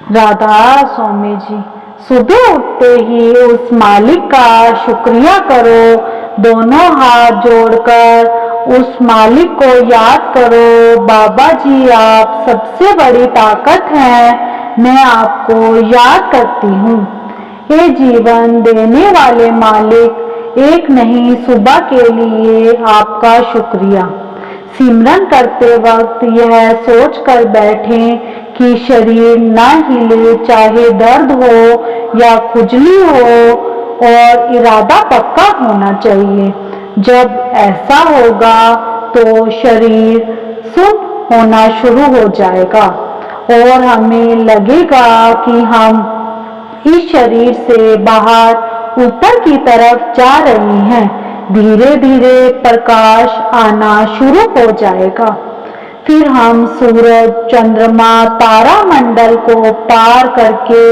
राधा स्वामी जी, सुबह उठते ही उस मालिक का शुक्रिया करो। दोनों हाथ जोड़कर उस मालिक को याद करो। बाबा जी, आप सबसे बड़ी ताकत हैं। मैं आपको याद करती हूँ। ये जीवन देने वाले मालिक, एक नई सुबह के लिए आपका शुक्रिया। सिमरन करते वक्त यह सोच कर बैठें कि शरीर न हिले, चाहे दर्द हो या खुजली हो, और इरादा पक्का होना चाहिए। जब ऐसा होगा तो शरीर सुन्न होना शुरू हो जाएगा और हमें लगेगा कि हम इस शरीर से बाहर ऊपर की तरफ जा रहे हैं। धीरे धीरे प्रकाश आना शुरू हो जाएगा। फिर हम सूरज, चंद्रमा, तारा मंडल को पार करके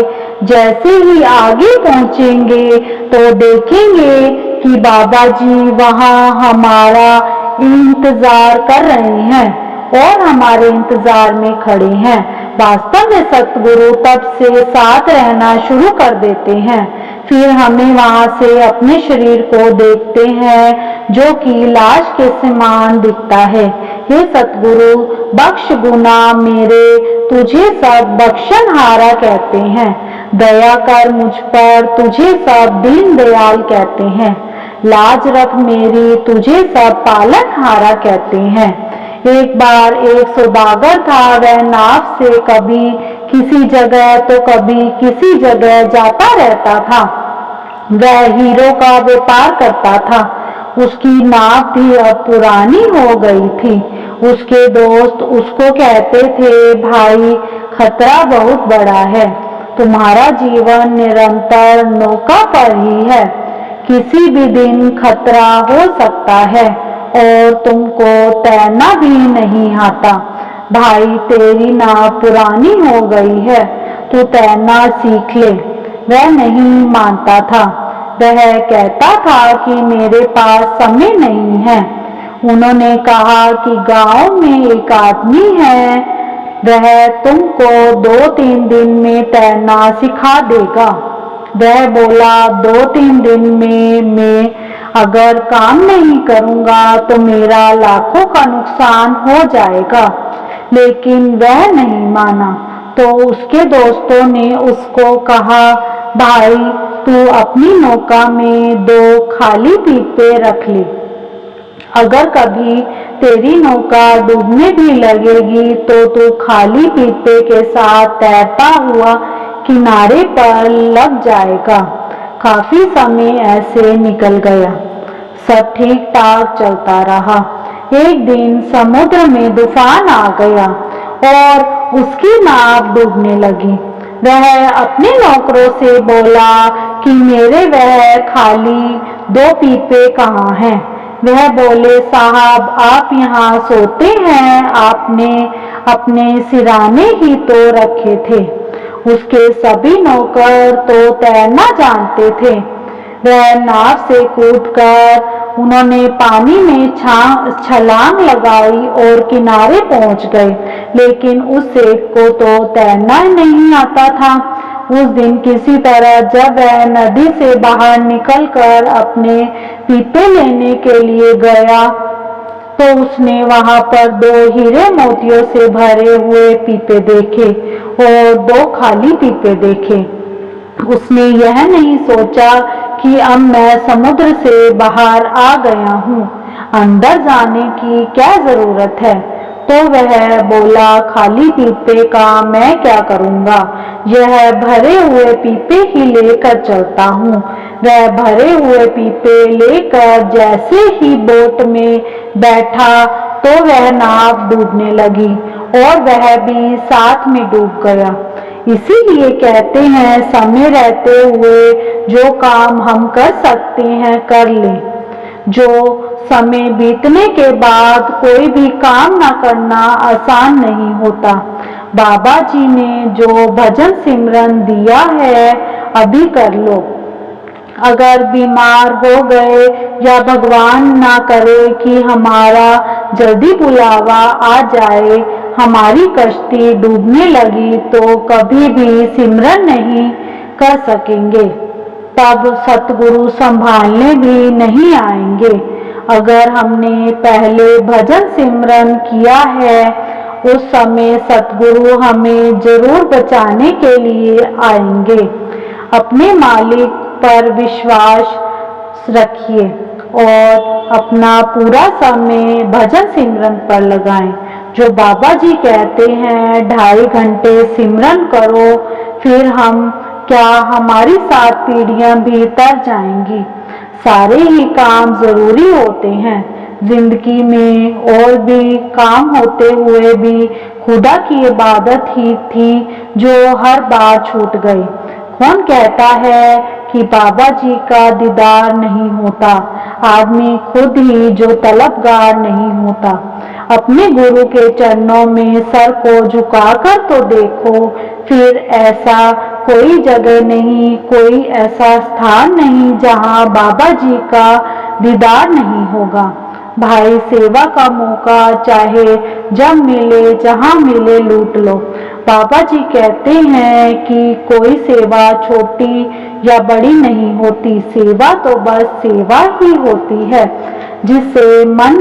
जैसे ही आगे पहुंचेंगे तो देखेंगे कि बाबा जी वहां हमारा इंतजार कर रहे हैं और हमारे इंतजार में खड़े हैं। वास्तव में सतगुरु तब से साथ रहना शुरू कर देते हैं। फिर हमें वहां से अपने शरीर को देखते हैं जो कि लाश के समान दिखता है। हे सतगुरु, बख्श गुना मेरे, तुझे सब बख्शनहारा कहते हैं। दया कर मुझ पर, तुझे सब दीन दयाल कहते हैं। लाज रख मेरी, तुझे सब पालनहारा कहते हैं। एक बार एक सौदागर था। वह नाव से कभी किसी जगह तो कभी किसी जगह जाता रहता था। वह हीरो का व्यापार करता था। उसकी नाव भी अब पुरानी हो गई थी। उसके दोस्त उसको कहते थे, भाई, खतरा बहुत बड़ा है। तुम्हारा जीवन निरंतर नौका पर ही है। किसी भी दिन खतरा हो सकता है और तुमको तैरना भी नहीं आता। भाई, तेरी नाव पुरानी हो गई है, तू तैरना सीख ले। वह नहीं मानता था। वह कहता था कि मेरे पास समय नहीं है। उन्होंने कहा कि गांव में एक आदमी है, वह तुमको 2-3 दिन में तैरना सिखा देगा। वह बोला, 2-3 दिन में मैं अगर काम नहीं करूंगा तो मेरा लाखों का नुकसान हो जाएगा। लेकिन वह नहीं माना। तो उसके दोस्तों ने उसको कहा, भाई, तू अपनी नौका में 2 खाली पीपे रख ले। अगर कभी तेरी नौका डूबने भी लगेगी तो तू खाली पीपे के साथ तैरता हुआ किनारे पर लग जाएगा। काफी समय ऐसे निकल गया। सब ठीक ठाक चलता रहा। एक दिन समुद्र में तूफान आ गया और उसकी नाव डूबने लगी। वह अपने नौकरों से बोला कि मेरे वह खाली 2 पीपे कहाँ हैं। वह बोले, साहब, आप यहाँ सोते हैं, आपने अपने सिराने ही तो रखे थे। उसके सभी नौकर तो तैरना जानते थे। वह नाव से कूदकर उन्होंने पानी में छलांग लगाई और किनारे पहुंच गए। लेकिन उस एक को तो तैरना नहीं आता था। उस दिन किसी तरह जब वह नदी से बाहर निकलकर अपने पीपे लेने के लिए गया तो उसने वहां पर 2 हीरे मोतियों से भरे हुए पीपे देखे और 2 खाली पीपे देखे। उसने यह नहीं सोचा कि अब मैं समुद्र से बाहर आ गया हूँ, अंदर जाने की क्या जरूरत है। तो वह बोला, खाली पीपे का मैं क्या करूँगा, यह भरे हुए पीपे ही लेकर चलता हूँ। वह भरे हुए पीपे लेकर जैसे ही बोट में बैठा तो वह नाव डूबने लगी और वह भी साथ में डूब गया। इसीलिए कहते हैं, समय रहते हुए जो काम हम कर सकते हैं कर लें। जो समय बीतने के बाद कोई भी काम न करना आसान नहीं होता। बाबा जी ने जो भजन सिमरन दिया है, अभी कर लो। अगर बीमार हो गए या भगवान ना करे कि हमारा जल्दी बुलावा आ जाए, हमारी कश्ती डूबने लगी तो कभी भी सिमरन नहीं कर सकेंगे। तब सतगुरु संभालने भी नहीं आएंगे। अगर हमने पहले भजन सिमरन किया है, उस समय सतगुरु हमें जरूर बचाने के लिए आएंगे। अपने मालिक पर विश्वास रखिए और अपना पूरा समय भजन सिमरन पर लगाएं। जो बाबा जी कहते हैं 2.5 घंटे सिमरन करो, फिर हम क्या हमारी 7 पीढ़ियां भी तर जाएंगी। सारे ही काम जरूरी होते हैं जिंदगी में, और भी काम होते हुए भी खुदा की इबादत ही थी जो हर बार छूट गई। कौन कहता है कि बाबा जी का दीदार नहीं होता? आदमी खुद ही जो तलबगार नहीं होता। अपने गुरु के चरणों में सर को झुकाकर तो देखो, फिर ऐसा कोई जगह नहीं, कोई ऐसा स्थान नहीं जहां बाबा जी का दीदार नहीं होगा। भाई, सेवा का मौका चाहे जब मिले जहां मिले लूट लो। बाबा जी कहते हैं कि कोई सेवा छोटी या बड़ी नहीं होती, सेवा तो बस सेवा ही होती है। जिससे मन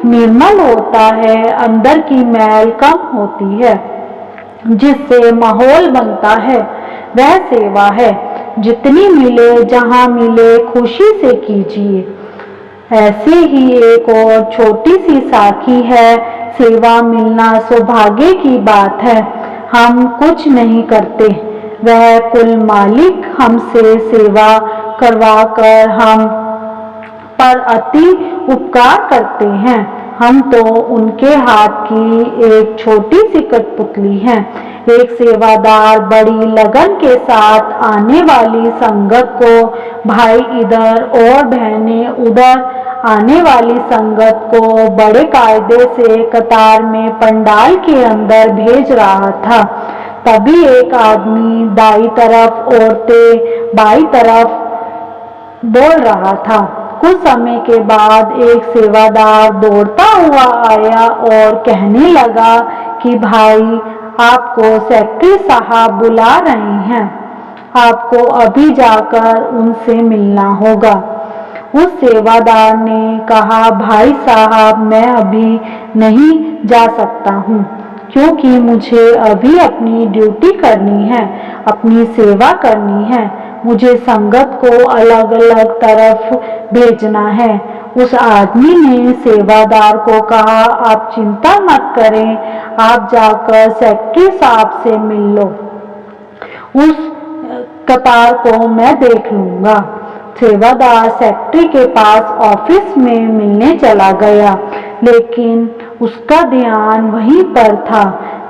निर्मल होता है, अंदर की मैल कम होती है, जिससे माहौल बनता है, वह सेवा है। जितनी मिले जहां मिले खुशी से कीजिए। ऐसे ही एक और छोटी सी साखी है, सेवा मिलना सौभाग्य की बात है। हम कुछ नहीं करते, वह कुल मालिक हमसे सेवा करवाकर हम पर अति उपकार करते हैं। हम तो उनके हाथ की एक छोटी सी कठपुतली हैं। एक सेवादार बड़ी लगन के साथ आने वाली संगत को भाई इधर और बहनें उधर आने वाली संगत को बड़े कायदे से कतार में पंडाल के अंदर भेज रहा था। तभी एक आदमी दाई तरफ, औरतें बाई तरफ बोल रहा था। कुछ समय के बाद एक सेवादार दौड़ता हुआ आया और कहने लगा कि भाई, आपको सेक्रेटरी साहब बुला रहे हैं, आपको अभी जाकर उनसे मिलना होगा। उस सेवादार ने कहा, भाई साहब, मैं अभी नहीं जा सकता हूँ, क्योंकि मुझे अभी अपनी ड्यूटी करनी है, अपनी सेवा करनी है। मुझे संगत को अलग अलग तरफ भेजना है। उस आदमी ने सेवादार को कहा, आप चिंता मत करें, आप जाकर सेक्रेटरी साहब से मिल लो, उस कतार को मैं देख लूंगा। सेवादार सेक्रेटरी के पास ऑफिस में मिलने चला गया, लेकिन उसका ध्यान वहीं पर था।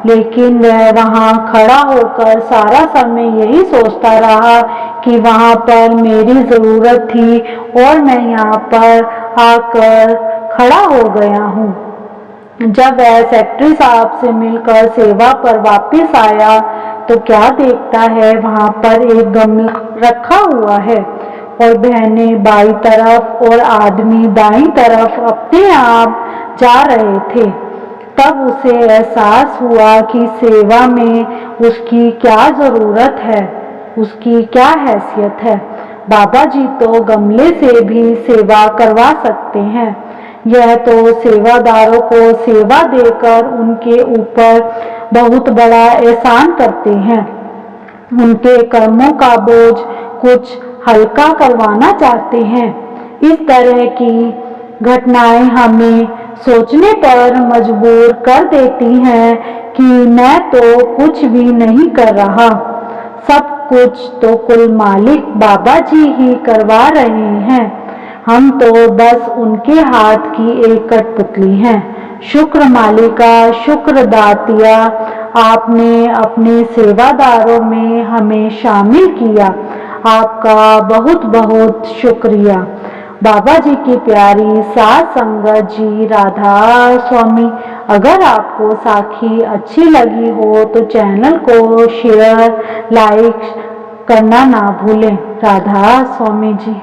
लेकिन वह वहां खड़ा होकर सारा समय यही सोचता रहा कि वहां पर मेरी जरूरत थी और मैं यहाँ पर आकर खड़ा हो गया हूँ। जब वह सेक्रेटरी साहब से मिलकर सेवा पर वापस आया तो क्या देखता है, वहां पर एक गमला रखा हुआ है और बहनें बाई तरफ और आदमी दाईं तरफ अपने आप जा रहे थे। तब उसे एहसास हुआ कि सेवा में उसकी क्या जरूरत है, उसकी क्या हैसियत है। बाबा जी तो गमले से भी सेवा करवा सकते हैं। यह तो सेवादारों को सेवा देकर उनके ऊपर बहुत बड़ा एहसान करते हैं, उनके कर्मों का बोझ कुछ हल्का करवाना चाहते हैं। इस तरह की घटनाएं हमें सोचने पर मजबूर कर देती हैं कि मैं तो कुछ भी नहीं कर रहा, सब कुछ तो कुल मालिक बाबा जी ही करवा रहे हैं। हम तो बस उनके हाथ की एक कठपुतली हैं। शुक्र मालिका, शुक्र दातिया, आपने अपने सेवादारों में हमें शामिल किया, आपका बहुत बहुत शुक्रिया। बाबा जी की प्यारी सात संगत जी, राधा स्वामी। अगर आपको साखी अच्छी लगी हो तो चैनल को शेयर लाइक करना ना भूलें। राधा स्वामी जी।